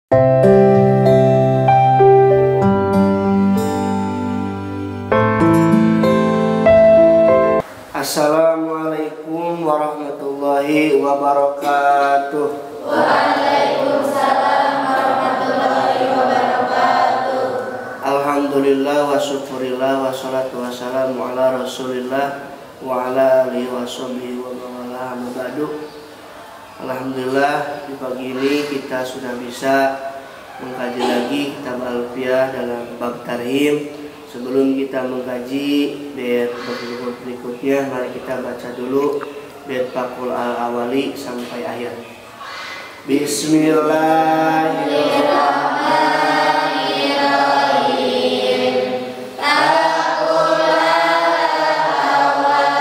Assalamualaikum warahmatullahi wabarakatuh. Waalaikumsalam warahmatullahi wabarakatuh. Alhamdulillah wa syukurillah wa salatu wassalamu ala rasulillah wa ala alihi wa sahbihi wa mawala mubadu. Alhamdulillah, di pagi ini kita sudah bisa mengkaji lagi kitab Alfiyah dalam bab tarhim. Sebelum kita mengkaji bait berikutnya, mari kita baca dulu bait Faqul al-awali sampai akhir. Bismillahirrahmanirrahim. Faqul al-awali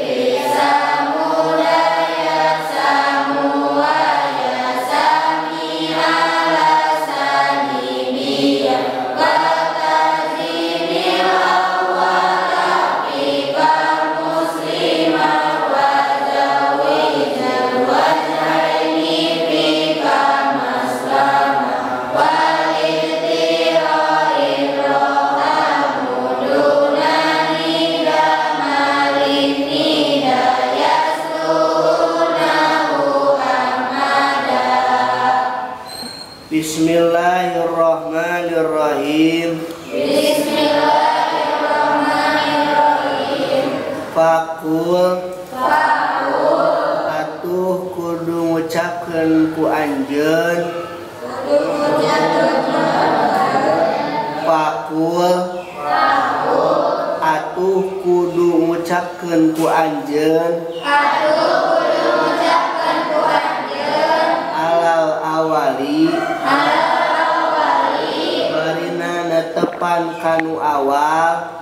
bisa mulaya samua ya sami ala sanimiya wa tazimil awwala bika muslima wa zawijal wajhaini bika maslama wal iltira'in rohamu dunani damalin nida yaslunahu amada. Bismillahirrahmanirrahim. Bismillahirrahmanirrahim. Faqul atuh kudu ngucapkeun ku anjeun. Faqul atuh kudu ngucapkeun ku anjeun. Alal awali barina netepan kanu awal.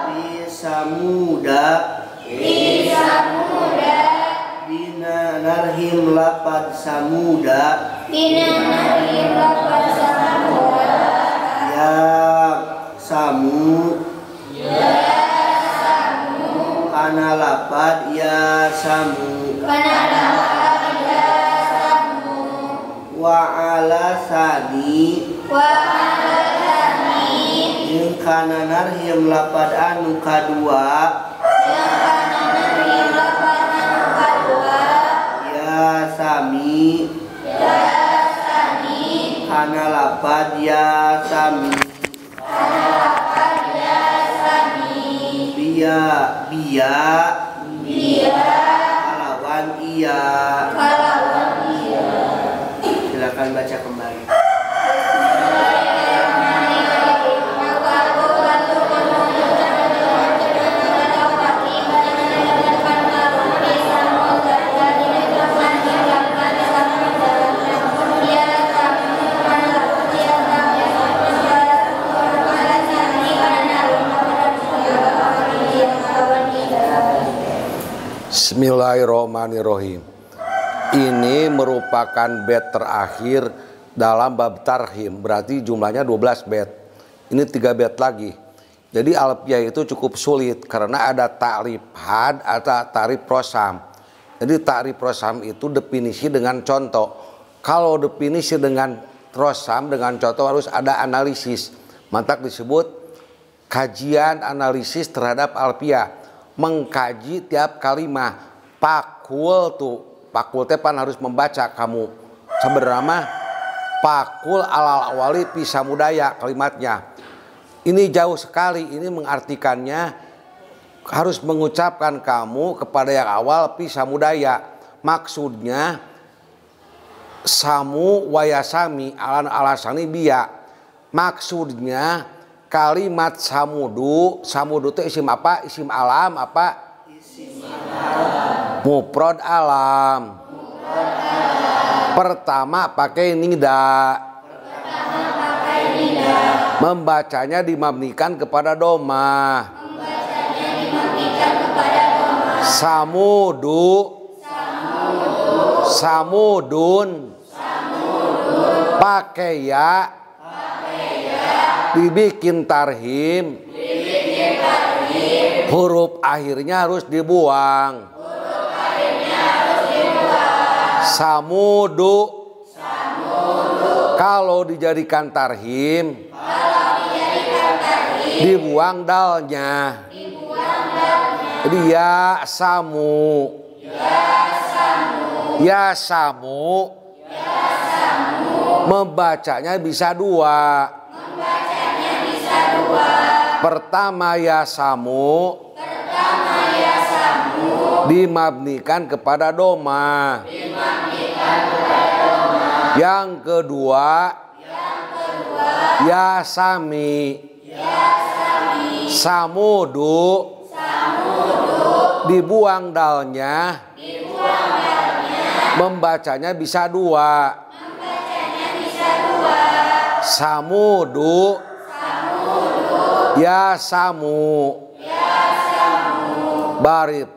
Bisa muda dina narhim lapad samuda. Ya samu kana lapad ya samu. Wa ala sani jeung kana narhim lapad anu kadua. Ya sami kana lapad ya sami. Biya kalawan iya. Silakan baca kembali. Bismillahirrahmanirrahim. Ini merupakan bait terakhir dalam bab tarhim, berarti jumlahnya 12 bait. Ini 3 bait lagi. Jadi Alfiyah itu cukup sulit karena ada ta'rif had atau ta'rif prosam. Jadi ta'rif prosam itu definisi dengan contoh. Kalau definisi dengan prosam dengan contoh harus ada analisis. Mantap disebut kajian analisis terhadap Alfiyah. Mengkaji tiap kalimat. Pakul tuh, pakul tepan harus membaca kamu. Sebenarnya pakul alal awali pisah mudaya kalimatnya. Ini jauh sekali, ini mengartikannya harus mengucapkan kamu kepada yang awal pisah mudaya. Maksudnya samu wayasami alasani biya. Maksudnya kalimat samudu itu isim apa? Isim alam apa? Isim alam. Mufrad alam. Pertama pakai nida. Membacanya dimabnikan kepada doma. Samudu. Samudun. Pakai ya. Dibikin tarhim. Huruf akhirnya harus dibuang. Samudu. Kalau dijadikan tarhim, dibuang dalnya. Jadi ya samu. Ya samu. Membacanya bisa dua. Pertama ya samu. Dimabnikan kepada doma. Yang kedua ya sami. Samudu. Dibuang dalnya. Membacanya bisa dua. Samudu. Ya samu.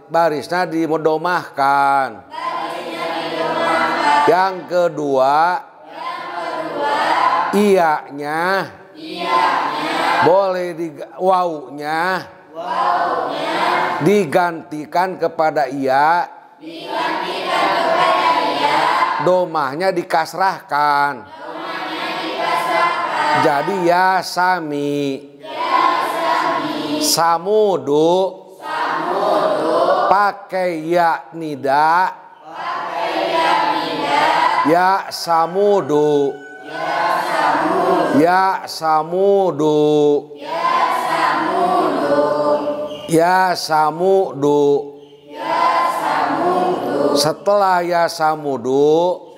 Barisnya didomahkan. Yang kedua iyanya boleh wawunya digantikan kepada iya. Domahnya dikasrahkan. Jadi ya sami. Samudu. Pakai ya nida. Ya samudu. Ya samudu. Ya samudu. Setelah ya samudu,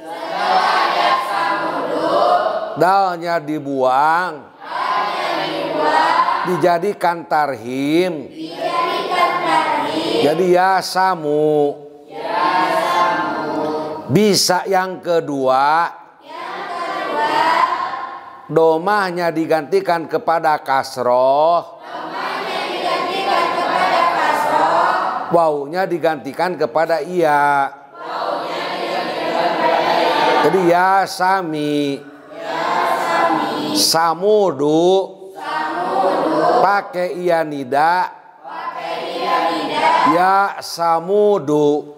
dalnya dibuang, dijadikan tarhim. Jadi ya samu. Bisa yang kedua, domahnya digantikan kepada kasroh. Wawunya digantikan kepada iya. Jadi ya sami. Samudu. Pakai iya nida. Ya samudu.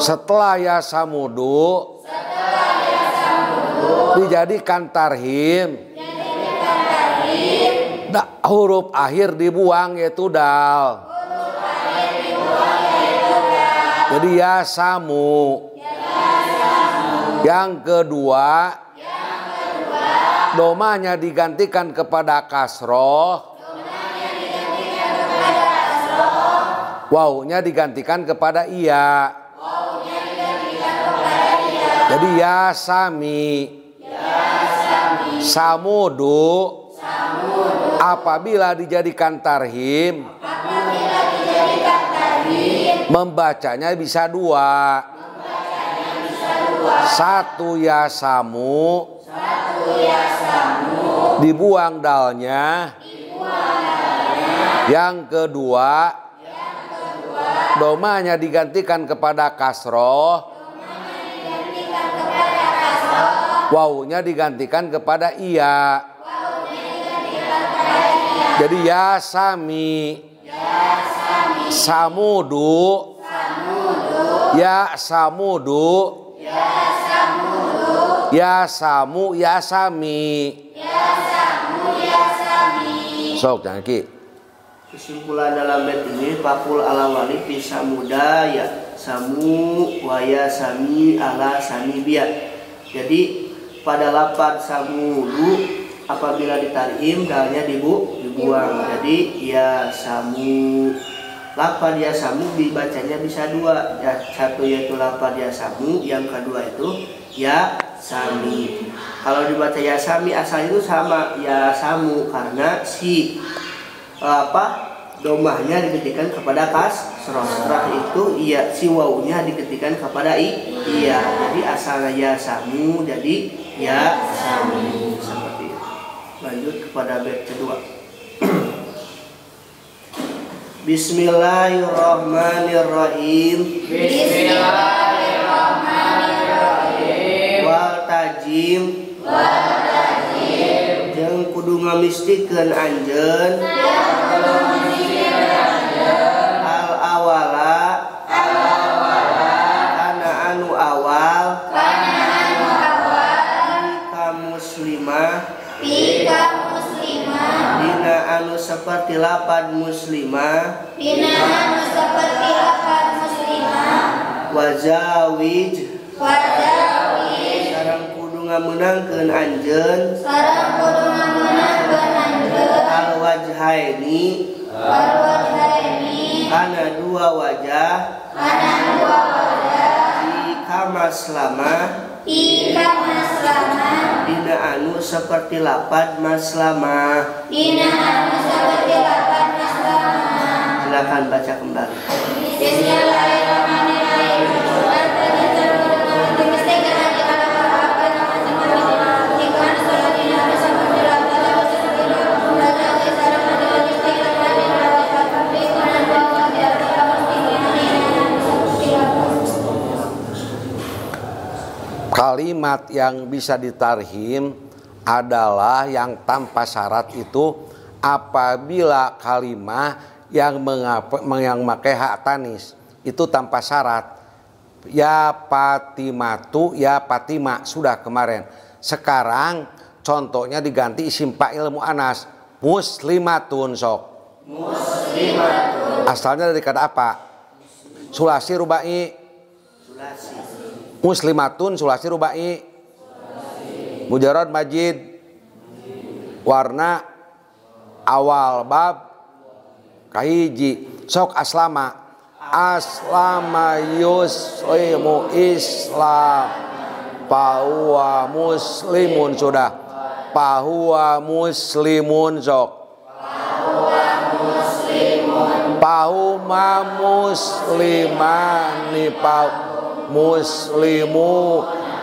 Setelah ya samudu, dijadikan tarhim. Huruf akhir dibuang yaitu dal. Jadi ya samu. Yang kedua, domanya digantikan kepada kasroh. Wawunya digantikan kepada iya. Jadi ya sami. Samudu. Apabila dijadikan tarhim, membacanya bisa dua. Satu ya samu. Dibuang dalnya. Yang kedua, domanya digantikan kepada kasroh. Wawunya digantikan kepada iya. Jadi ya sami. Samudu. Ya samudu. Ya samu. Ya sami. Sok jangan ki. Kesimpulan dalam bait ini fakul ala wali bisa muda ya samu waya sami ala sami biya. Jadi pada lapad samudu apabila ditarhim dalnya dibuang. Jadi ya samu. Lapad ya samu dibacanya bisa dua. Ya, satu yaitu lapad ya samu, yang kedua itu ya sami. Kalau dibaca ya sami asal itu sama ya samu karena si domahnya diketikkan kepada kasroh. Setelah itu iya si wawunya diketikkan kepada iya. Jadi asalnya ya samu jadi ya sami seperti itu. Lanjut kepada bait kedua. Bismillahirrahmanirrahim. Wal tajim. Jeung kudu ngamistikeun anjeun. Al awala. Kana awal kana anu awal Bika muslimah bika muslimah dina anu seperti lapad muslimah dina anu saperti lapan muslimah wazawij wadawi sareng kudu ngameunangkeun anjeun sareng kudu ngameunangkeun anjeun al-wajhaini al-wajhaini kana dua wajah kana dua wajah Bika maslamah bika maslamah dina anu seperti lapad maslamah. dina anu saperti lapan maslamah. Silakan baca kembali. Bismillahirrahmanirrahim. Kalimat yang bisa ditarhim adalah yang tanpa syarat itu apabila kalimat yang memakai hak tanis itu tanpa syarat. Ya Fatimatu, ya Fatima sudah kemarin. Sekarang contohnya diganti isim fa'il mu'anas muslimatun sok. Muslimatun. Asalnya dari kata apa? Sulasi rubai. Sulasi. Muslimatun sulasi rubai. Mujarrad majid. Warna awal bab kahiji. Sok aslama. Aslama yuslimu islam. Pahuwa muslimun sudah. Pahuwa muslimun sok. Pahuma muslimani muslimu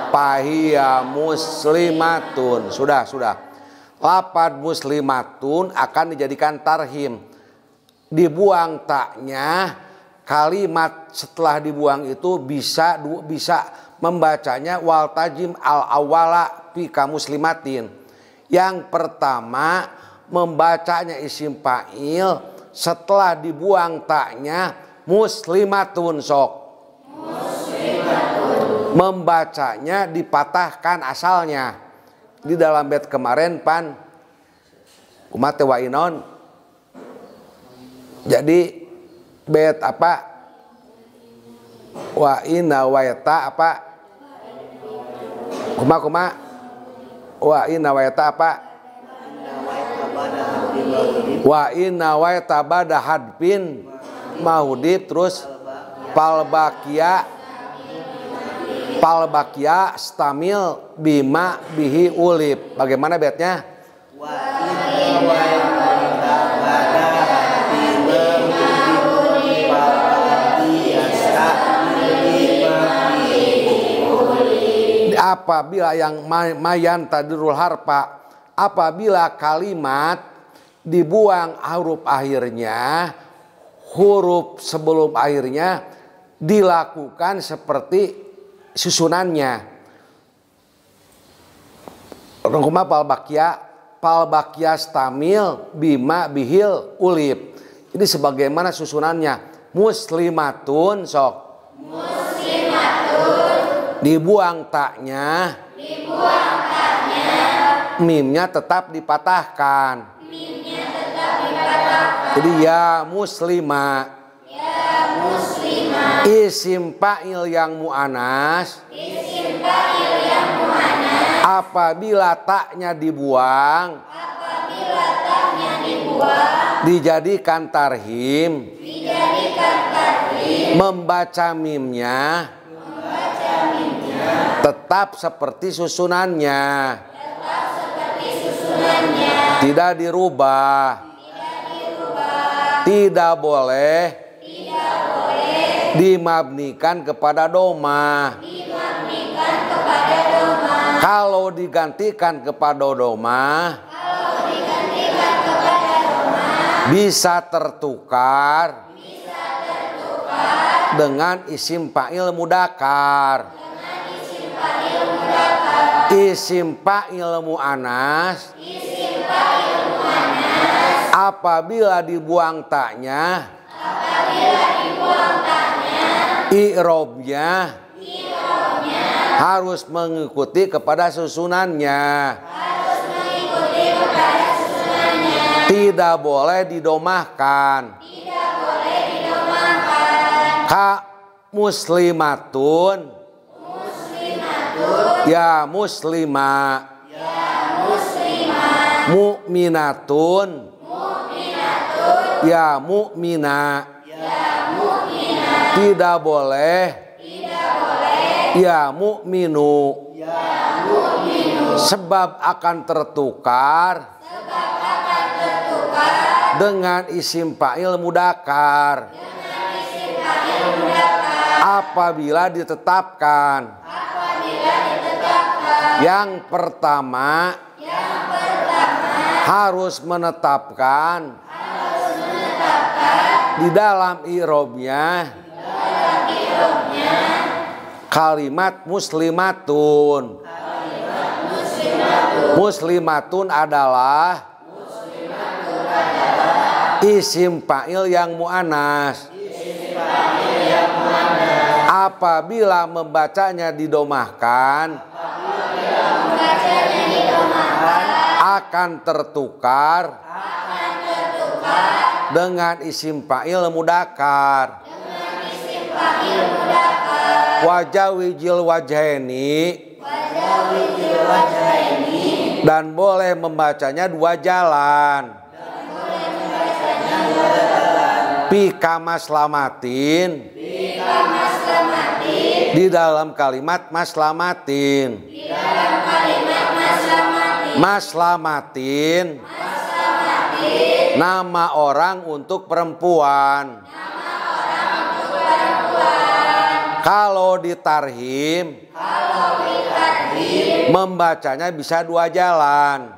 pahia muslimatun. Sudah. Lapad muslimatun akan dijadikan tarhim. Dibuang taknya, kalimat setelah dibuang itu bisa membacanya wal tajim al awala fika muslimatin. Yang pertama membacanya isim fa'il setelah dibuang taknya muslimatun sok. Membacanya dipatahkan asalnya. Di dalam bait kemarin pan kumate wa inon. Jadi bait apa? Wa inna wa yata apa? Kuma wa inna wa yata apa? Wa inna wa yata bada hadpin mahudib terus palbakia stamil bima bihi ulib. Bagaimana baitnya? Wa inna wa pada bima bihi palbakia stamil bima bihi ulib. Apabila yang mayan tadirul harpa, apabila kalimat dibuang huruf akhirnya, huruf sebelum akhirnya dilakukan seperti susunannya. Rongkuma palbakia stamil bima bihil ulib. Ini sebagaimana susunannya. Muslimatun sok. Muslimatun. Dibuang taknya. Mimnya tetap dipatahkan. Jadi ya muslimah. Isim fa'il yang mu'anas. Apabila taknya dibuang. Dijadikan tarhim. Membaca mimnya. Tetap seperti susunannya. Tidak dirubah. Tidak boleh dimabnikan kepada doma. Kalau digantikan kepada doma, bisa tertukar dengan isim fa'il mudakar. Isim fa'il mu'anas apabila dibuang taknya, i'robnya harus mengikuti kepada susunannya. Tidak boleh didomahkan. Ka muslimatun. Ya muslimah. Mu'minatun. Ya mu'mina. Tidak boleh. Ya mu'minu. Sebab akan tertukar dengan isim fa'il mudzakkar apabila ditetapkan. Yang pertama harus menetapkan di dalam i'rabnya kalimat muslimatun. Muslimatun adalah isim fa'il yang mu'annas. Apabila membacanya didomahkan akan tertukar dengan isim fa'il mudzakkar. Wajawijil wajhaini, dan boleh membacanya dua jalan. Pika maslamatin, di dalam kalimat maslamatin. Maslamatin nama orang untuk perempuan. Kalau ditarhim membacanya bisa dua jalan.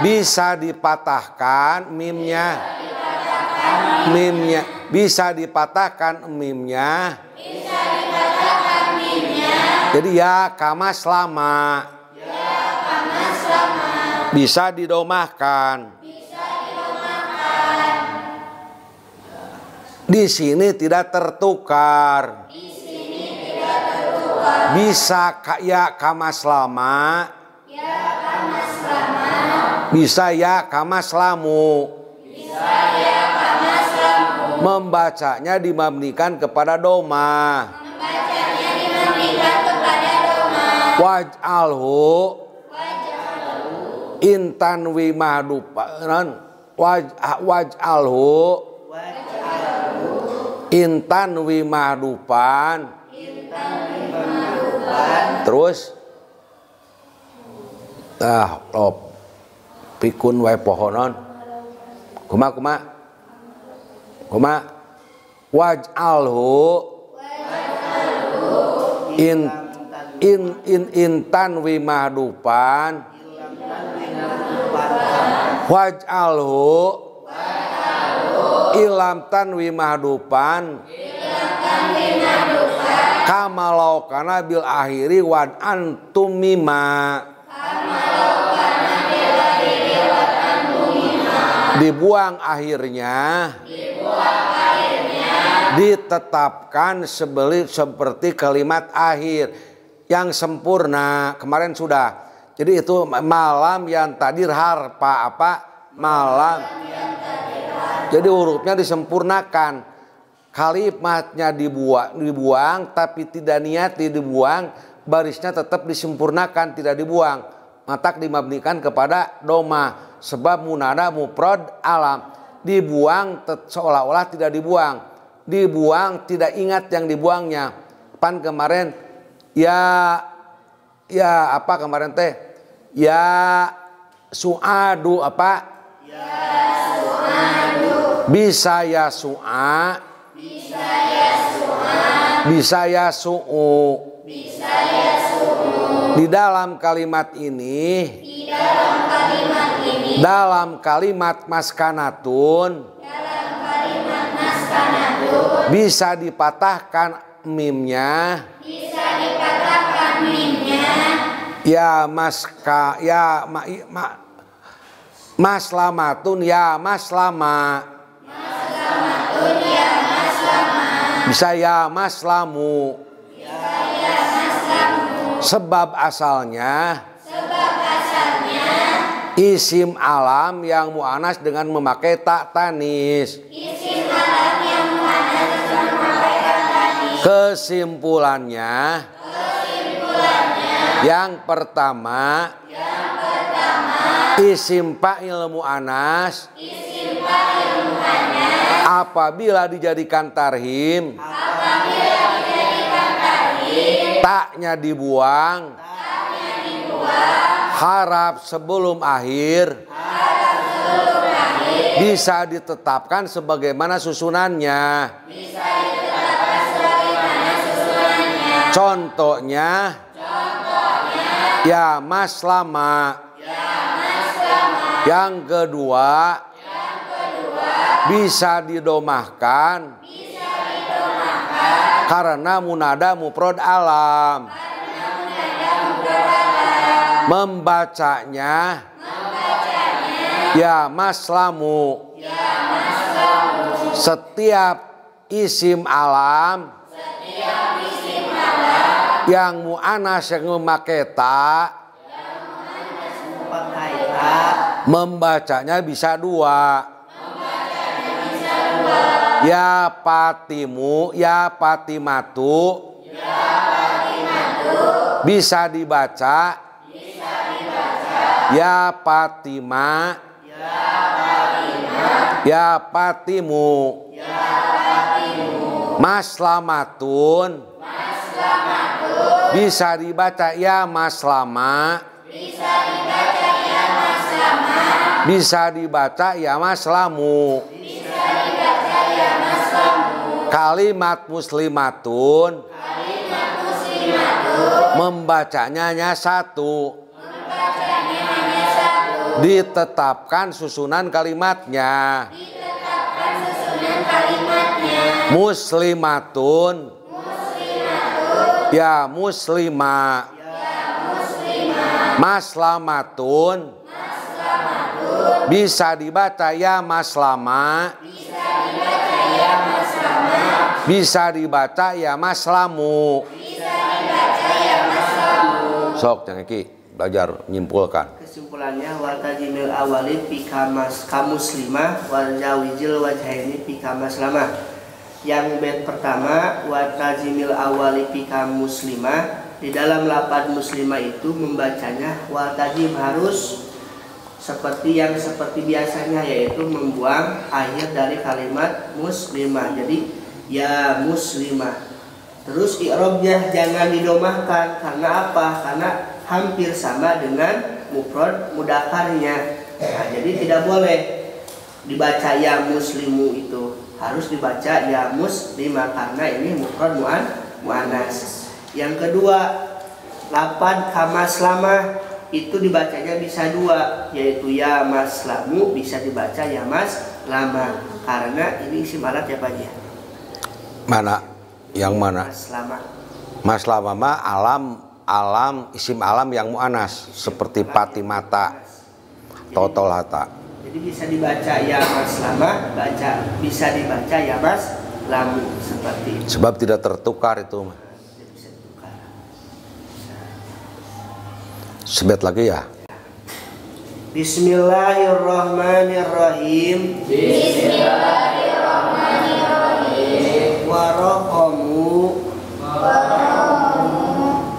Bisa dipatahkan mimnya. Bisa dipatahkan mimnya. Jadi ya kamas lama. Bisa didomahkan. Di sini tidak tertukar. Bisa ya kamas lama. Bisa ya kamas lamu. Membacanya dimabnikan kepada doma. Waj'alhu intan wi mahdupan. Waj'alhu intan wi mahdupan. Terus pikun wae pohonon. Kuma waj'alhu intan wi mahdupan. Waj'alhu ilam tanwi mahdupan. Kamalau kana bil akhiri wad antum mima. Dibuang akhirnya. Ditetapkan seperti kalimat akhir yang sempurna. Kemarin sudah. Jadi itu malam yang tadir harpa apa? Malam. Jadi hurufnya disempurnakan. Kalimatnya dibuang tapi tidak niati dibuang, barisnya tetap disempurnakan, tidak dibuang. Matak dimabnikan kepada doma sebab munada mufrad alam. Dibuang seolah-olah tidak dibuang. Dibuang tidak ingat yang dibuangnya. Pan kemarin ya apa kemarin teh? Ya su'adu apa? Ya su'adu. Bisa ya su'a. Bisa ya su'u. Di dalam kalimat ini. Dalam kalimat maskanatun. Bisa dipatahkan mimnya. Ya maska ya maslamatun ya maslama. Bisa ya maslamu. Sebab asalnya isim alam yang mu'anas dengan memakai tak tanis. Kesimpulannya, yang pertama, isim fa'il mu'anas apabila dijadikan tarhim, taknya dibuang, harap sebelum akhir bisa ditetapkan sebagaimana susunannya. Contohnya, ya mas lama. Yang kedua, bisa didomahkan karena munada mufrad alam. Membacanya ya maslamu. Setiap isim alam yang mu'anas yang memakai ta, membacanya bisa dua. Ya patimu, ya patimatu, bisa dibaca ya patima, ya patimu. Maslamatun, bisa dibaca ya maslama, bisa dibaca ya maslamu. Kalimat muslimatun, membacanya hanya satu. Ditetapkan susunan kalimatnya. Muslimatun, ya muslima. Maslamatun, bisa dibaca ya maslama, bisa dibaca ya maslamu. Sok Cang Eki belajar nyimpulkan. Kesimpulannya, wa tajimil awali fi kamuslimah wal jawijil wajhaini fi kamaslamah. Yang bait pertama, wa tajimil awali fi kamuslimah, di dalam lafaz muslimah itu membacanya wa tajim harus seperti biasanya, yaitu membuang akhir dari kalimat muslimah. Jadi ya muslimah. Terus i'rabnya jangan didomahkan. Karena apa? Karena hampir sama dengan mufrad mudzakarnya. Nah, jadi tidak boleh dibaca ya muslimu, itu harus dibaca ya muslimah karena ini mufrad muannas. Yang kedua, lafaz kamaslamah itu dibacanya bisa dua, yaitu ya maslamu, bisa dibaca ya maslama karena ini isim alat ya Pak ya. Mana? Yang mana? Maslama. Maslama mah alam isim alam yang mu'anas seperti patimata, totolata. Jadi bisa dibaca ya maslama, bisa dibaca ya maslamu seperti itu. Sebab tidak tertukar itu. Sebut lagi ya. Bismillahirrahmanirrahim. Warokomu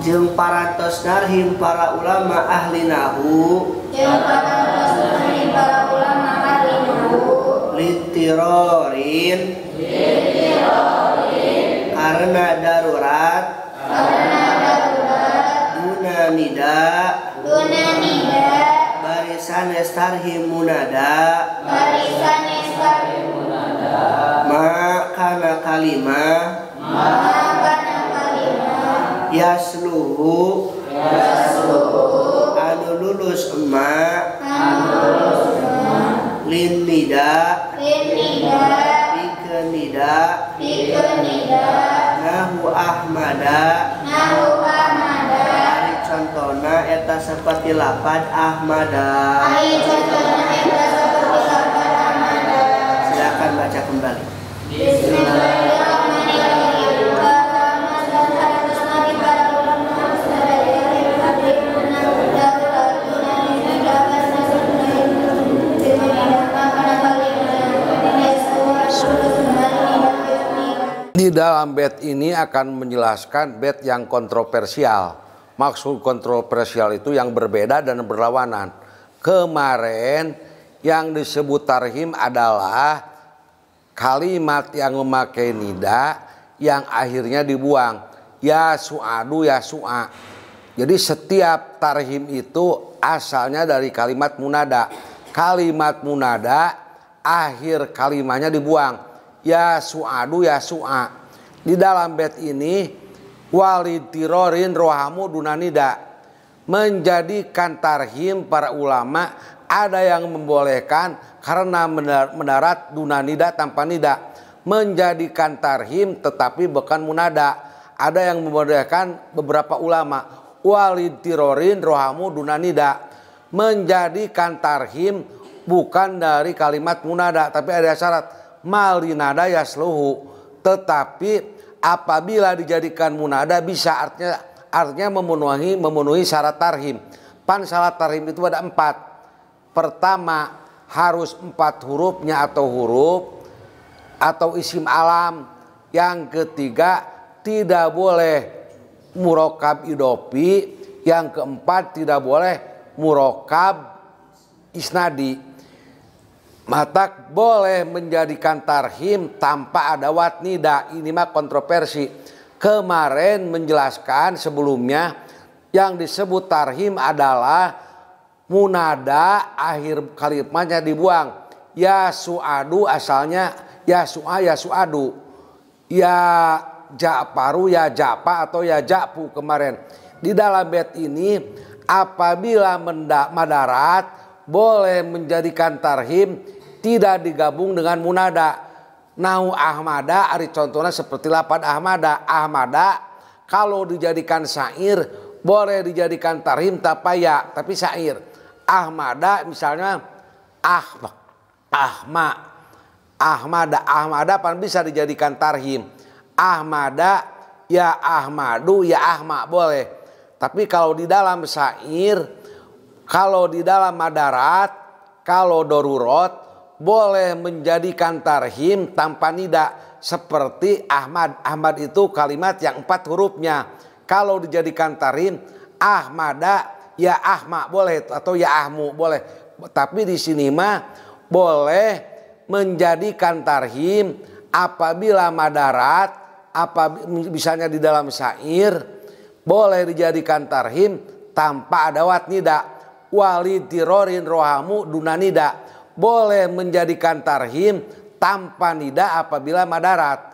jeung parantos narhim para ulama ahli nahu litirorin karena darurat duna nida barisan estarhim munada makana kalimah yasluhu anu lulus emak lin nida pikeun nida nahu ahmada ari contona eta seperti lafaz ahmada. Silakan baca kembali. Bismillahirrahmanirrahim. Di dalam bait ini akan menjelaskan bait yang kontroversial. Maksud kontroversial itu yang berbeda dan berlawanan. Kemarin yang disebut tarhim adalah kalimat yang memakai nida yang akhirnya dibuang. Ya su'adu ya su'a. Jadi setiap tarhim itu asalnya dari kalimat munada. Kalimat munada akhir kalimatnya dibuang. Ya su'adu ya su'a. Di dalam bait ini walitirorin rohamu dunanida. Menjadikan tarhim para ulama ada yang membolehkan karena mendarat dunanida tanpa nida. Menjadikan tarhim tetapi bukan munada. Ada yang membolehkan beberapa ulama walitirorin rohamu dunanida. Menjadikan tarhim bukan dari kalimat munada tapi ada syarat malinada yasluhu. Tetapi apabila dijadikan munada bisa artinya memenuhi syarat tarhim. Syarat tarhim itu ada 4. Pertama harus 4 hurufnya atau huruf atau isim alam. Yang ketiga tidak boleh murokab idopi. Yang keempat tidak boleh murokab isnadi. Mata boleh menjadikan tarhim tanpa ada wat nida. Ini mah kontroversi. Kemarin menjelaskan sebelumnya yang disebut tarhim adalah munada akhir kalimatnya dibuang. Ya su'adu asalnya ya su'a ya su'adu. Ya ja'paru ya ja'pa atau ya ja'pu kemarin. Di dalam bait ini apabila madarat boleh menjadikan tarhim tidak digabung dengan munada. Nahu ahmada ari contohnya seperti lapad ahmada. Ahmada kalau dijadikan syair boleh dijadikan tarhim tanpa ya tapi syair. Ahmada misalnya ahmada pan bisa dijadikan tarhim. Ahmada ya ahmadu ya ahma boleh. Tapi kalau di dalam syair, kalau di dalam madarat, kalau darurat boleh menjadikan tarhim tanpa nida seperti Ahmad. Ahmad itu kalimat yang 4 hurufnya. Kalau dijadikan tarhim ahmada ya ahma boleh atau ya ahmu boleh. Tapi di sini mah boleh menjadikan tarhim apabila madarat, misalnya di dalam syair boleh dijadikan tarhim tanpa ada wat nida. Walitirorin rohamu dunanida. Boleh menjadikan tarhim tanpa nida apabila madarat.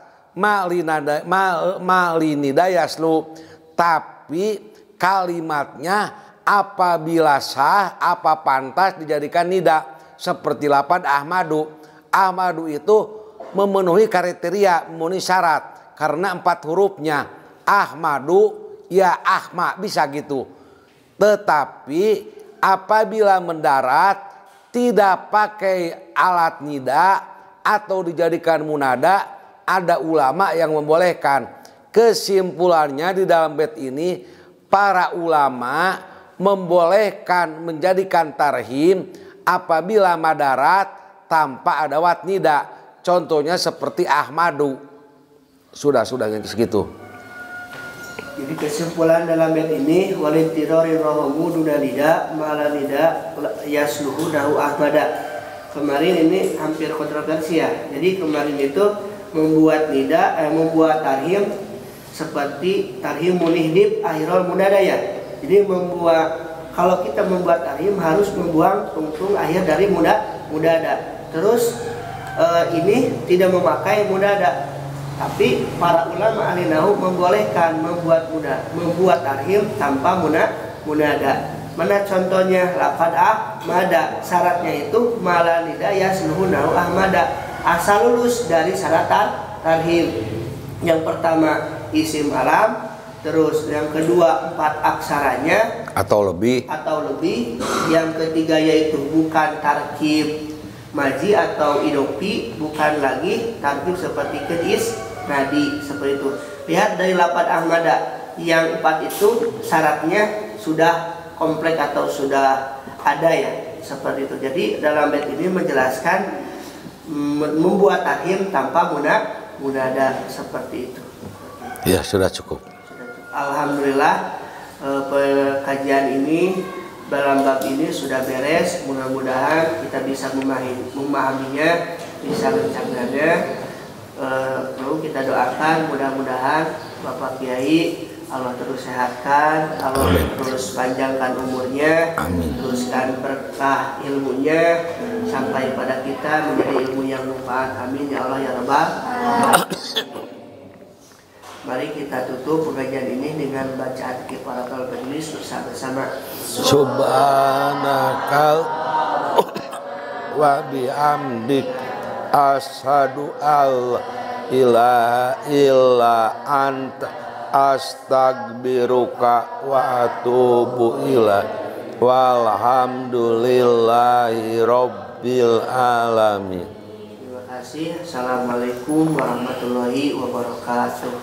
Malinida yaslu. Tapi kalimatnya apabila sah apa pantas dijadikan nida. Seperti lapad ahmadu. Ahmadu itu memenuhi kriteria, memenuhi syarat. Karena 4 hurufnya. Ahmadu ya ahma bisa gitu. Tetapi apabila mendarat tidak pakai alat nida atau dijadikan munada, ada ulama yang membolehkan. Kesimpulannya di dalam bait ini para ulama membolehkan menjadikan tarhim apabila madarat tanpa ada wat nida. Contohnya seperti ahmadu. Sudah yang segitu. Jadi kesimpulan dalam bait ini walintirori rohamu dunanida malanida yasluhu dahu ahmada. Kemarin ini hampir kontroversi ya. Jadi kemarin itu membuat membuat tarhim seperti tarhim munihdib akhirul munada ya. Jadi kalau kita membuat tarhim harus membuang tungtung akhir dari mudada. Terus ini tidak memakai mudada. Tapi para ulama ahli nahwu membolehkan membuat tarhim tanpa munada. Mana contohnya lafad ahmada, syaratnya itu malanida yasluhu nahu ahmada. Asal lulus dari syarat tarhim. Yang pertama isim alam, terus yang kedua 4 aksaranya atau lebih. Yang ketiga yaitu bukan tarkib maji atau idopi, bukan lagi tarkib seperti kedis nadi seperti itu. Lihat dari lafad ahmada yang 4 itu syaratnya sudah komplek atau sudah ada ya seperti itu. Jadi dalam bait ini menjelaskan membuat tarhim tanpa mudah ada seperti itu. Ya, sudah cukup. Alhamdulillah kajian ini dalam bab ini sudah beres. Mudah-mudahan kita bisa memahaminya, bisa mencernakannya. Lalu kita doakan mudah-mudahan Bapak Kiai Allah terus sehatkan, Allah terus panjangkan umurnya, teruskan berkah ilmunya sampai pada kita menjadi ilmu yang manfaat. Amin ya Allah ya Rabbal. Mari kita tutup pengajian ini dengan bacaan kifaratul majlis bersama-sama. Subhanakal wa bihamdik asyhadu alla ilaha illa anta astagbiruka wa atubu ilaik walhamdulillahi rabbil alamin. Terima kasih. Assalamualaikum warahmatullahi wabarakatuh.